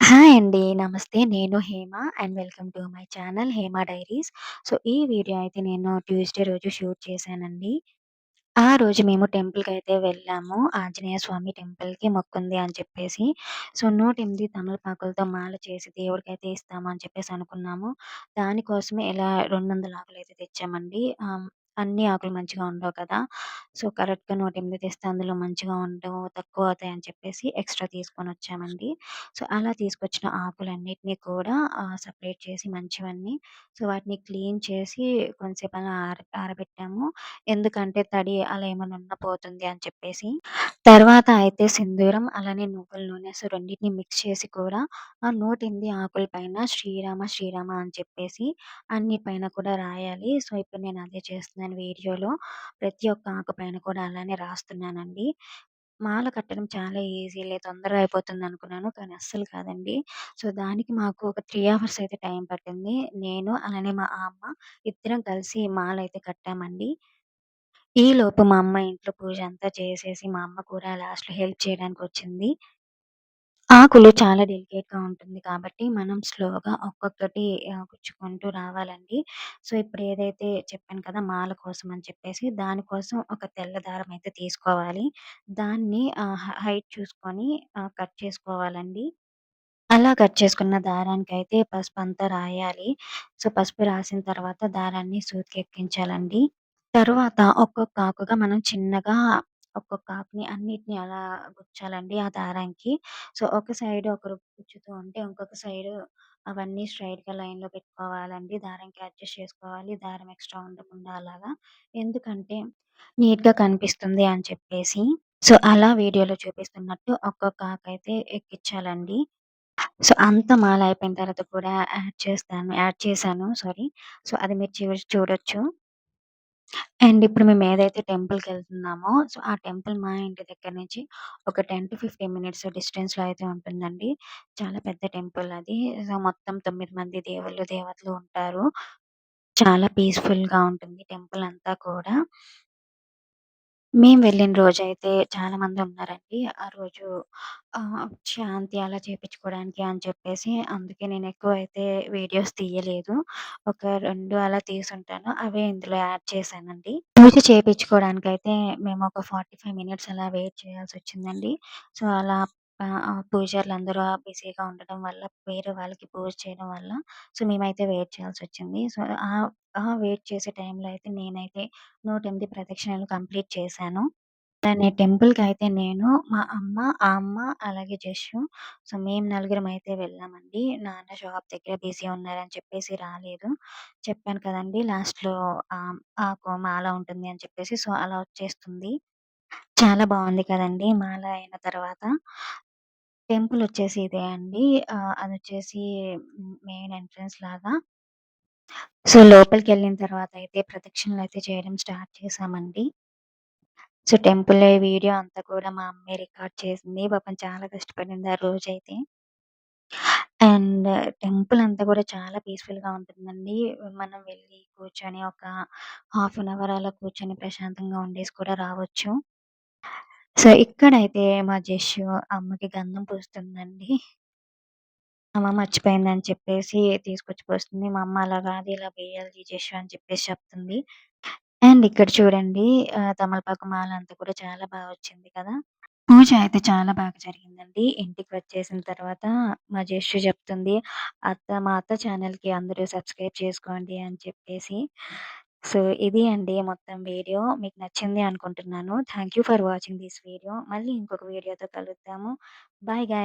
Hi అండి. నమస్తే. నేను Hema and welcome to my channel 'Hema diaries'. So, ఈ వీడియో అయితే నేను ట్యూస్‌డే రోజు షూట్ చేశానండి. ఆ రోజు మేము టెంపుల్‌కైతే వెళ్ళాము. ఆంజనేయ స్వామి టెంపుల్‌కి మొక్కుంది అని చెప్పేసి. సో, 108 తమలపాకులతో మాల చేసి దేవుడికైతే ఇస్తాము అని చెప్పేసి అనుకున్నాము. దానికోసమే ఇలా 200 ఆకులైతే తెచ్చామండి. అన్ని ఆకులు మంచిగా ఉండవు కదా! సో, కరెక్ట్‌గా 108 తెస్తే అందులో మంచిగా ఉండవు, తక్కువ అవుతాయని చెప్పేసి ఎక్స్‌ట్రా తీసుకొనొచ్చామండి. సో, అలా తీసుకొచ్చిన ఆకులన్నిటిని కూడా సెపరేట్ చేసి మంచివన్నీ సో, వాటిని క్లీన్ చేసి కొంతసేపు అలా ఆరబెట్టాము. ఎందుకంటే తడి అలా ఏమన్నా ఉన్న పోతుంది అని చెప్పేసి. తర్వాత అయితే సింధూరం అలానే నువ్వుల నూనె సో, రెండిటిని మిక్స్ చేసి కూడా ఆ 108 ఆకుల పైన శ్రీరామ శ్రీరామ అని చెప్పేసి అన్ని పైన కూడా రాయాలి. సో, ఇప్పుడు నేను అదే చేస్తున్నాను వీడియోలో. ప్రతి ఒక్క ఆకు పైన కూడా అలానే రాస్తున్నానండి. మాల కట్టడం చాలా ఈజీలే తొందరగా అయిపోతుందనుకున్నాను. కానీ అస్సలు కాదండి. సో, దానికి మాకు ఒక 3 అవర్స్ అయితే టైం పట్టింది. నేను అలానే మా అమ్మ ఇద్దరం కలిసి మాలైతే కట్టామండి. ఈలోపు మా అమ్మ ఇంట్లో పూజంతా చేసేసి, మా అమ్మ కూడా లాస్ట్‌లో హెల్ప్ చేయడానికొచ్చింది. ఆకులు చాలా డెలికేట్‌గా ఉంటుంది కాబట్టి, మనం స్లోగా ఒక్కొక్కటి గుచ్చుకుంటూ రావాలండి. సో, ఇప్పుడు ఏదైతే చెప్పాను కదా! మాల కోసం అని చెప్పేసి, దానికోసం ఒక తెల్ల దారం అయితే తీసుకోవాలి. దాన్ని హైట్ చూసుకొని కట్ చేసుకోవాలండి. అలా కట్ చేసుకున్న దారానికైతే పసుపంతా రాయాలి. సో, పసుపు రాసిన తర్వాత దారాన్ని సూదికెక్కించాలండి. తరువాత ఒక్కొక్క ఆకుగా మనం చిన్నగా ఒక్కొక్క ఆకుని అన్నిటిని అలా గుచ్చాలండి ఆ దారానికి. సో, ఒక సైడ్ ఒకరు గుచ్చుతూ ఉంటే, ఇంకొక సైడు అవన్నీ స్ట్రెయిట్‌గా లైన్‌లో పెట్టుకోవాలండి. దారానికి అడ్జస్ట్ చేసుకోవాలి. దారం ఎక్స్‌ట్రా ఉండకుండా అలాగా. ఎందుకంటే నీట్‌గా కనిపిస్తుంది అని చెప్పేసి. సో, అలా వీడియోలో చూపిస్తున్నట్టు ఒక్కొక్క ఆకైతే ఎక్కిచ్చాలండి. సో, అంతా మాల అయిపోయిన తర్వాత కూడా యాడ్ చేశాను సారీ. సో, అది మీరు చూడొచ్చు. అండ్ ఇప్పుడు మేము ఏదైతే టెంపుల్‌కెళ్తున్నామో, సో, ఆ టెంపుల్ మా ఇంటి దగ్గర నుంచి ఒక 10-15 మినిట్స్ డిస్టెన్స్‌లో అయితే ఉంటుందండి. చాలా పెద్ద టెంపుల్ అది. సో, మొత్తం 9 మంది దేవుళ్ళు, దేవతలు ఉంటారు. చాలా పీస్‌ఫుల్‌గా ఉంటుంది టెంపుల్ అంతా కూడా. మేము వెళ్ళిన రోజైతే చాలా మందున్నారండి. ఆ రోజు శాంతి అలా చేపించుకోవడానికి అని చెప్పేసి, అందుకే నేనెక్కువైతే వీడియోస్ తీయలేదు. ఒక 2 అలా తీసుంటాను. అవే ఇందులో యాడ్ చేశానండి. పూజ చేపించుకోవడానికైతే మేమొక 45 మినిట్స్ అలా వెయిట్ చేయాల్సొచ్చిందండి. సో, అలా పూజారులందరూ బిజీగా ఉండడం వల్ల, వేరే వాళ్ళకి పూజ చేయడం వల్ల, సో, మేమైతే వెయిట్ చేయాల్సొచ్చింది. సో, వెయిట్ చేసే టైంలో అయితే నేనైతే 108 ప్రదక్షిణలు కంప్లీట్ చేశాను. అలానే టెంపుల్‌కయితే నేను, మా అమ్మ, ఆ అమ్మ అలాగే జస్సు. సో, మేము నలుగురమయితే వెళ్ళామండి. నాన్న షాప్ దగ్గర బిజీ ఉన్నారని చెప్పేసి రాలేదు. చెప్పాను కదండీ లాస్ట్‌లో మాల ఉంటుంది అని చెప్పేసి. సో, అలా వచ్చేస్తుంది. చాలా బావుంది కదండీ! మాల అయిన తర్వాత. టెంపులొచ్చేసి ఇదే అండి. అదొచ్చేసి మెయిన్ ఎంట్రన్స్ లాగా. సో, లోపలికెళ్ళిన తర్వాతయితే ప్రదక్షిణలయితే చేయడం స్టార్ట్ చేశామండి. సో, టెంపుల్ వీడియో అంతా కూడా మా అమ్మే రికార్డ్ చేసింది. పాపం చాలా కష్టపడింది ఆ రోజైతే. అండ్ టెంపుల్ అంతా కూడా చాలా పీస్‌ఫుల్‌గా ఉంటుందండి. మనం వెళ్లి కూర్చొని ఒక హాఫ్ అన్ అవర్ అలా కూర్చొని ప్రశాంతంగా ఉండేసి కూడా రావచ్చు. సో, ఇక్కడైతే మా జెష్షు అమ్మకి గంధం పూస్తుందండి. అమ్మ మర్చిపోయిందని చెప్పేసి తీసుకొచ్చి పోస్తుంది. మా అమ్మ అలా కాదు ఇలా వేయాలి జెష్షు అని చెప్పేసి చెప్తుంది. అండ్ ఇక్కడ చూడండి తమలపాకు మాల అంతా కూడా చాలా బా వచ్చింది కదా! పూజ అయితే చాలా బాగా జరిగిందండి. ఇంటికొచ్చేసిన తర్వాత మా జేష్షు చెప్తుంది, మా అత్త ఛానెల్‌కి అందరూ సబ్స్క్రైబ్ చేసుకోండి" అని చెప్పేసి. సో, ఇది అండి మొత్తం వీడియో. మీకు నచ్చింది అనుకుంటున్నాను. Thank you for watching this video. మళ్ళీ ఇంకొక వీడియోతో కలుద్దాము. Bye guys.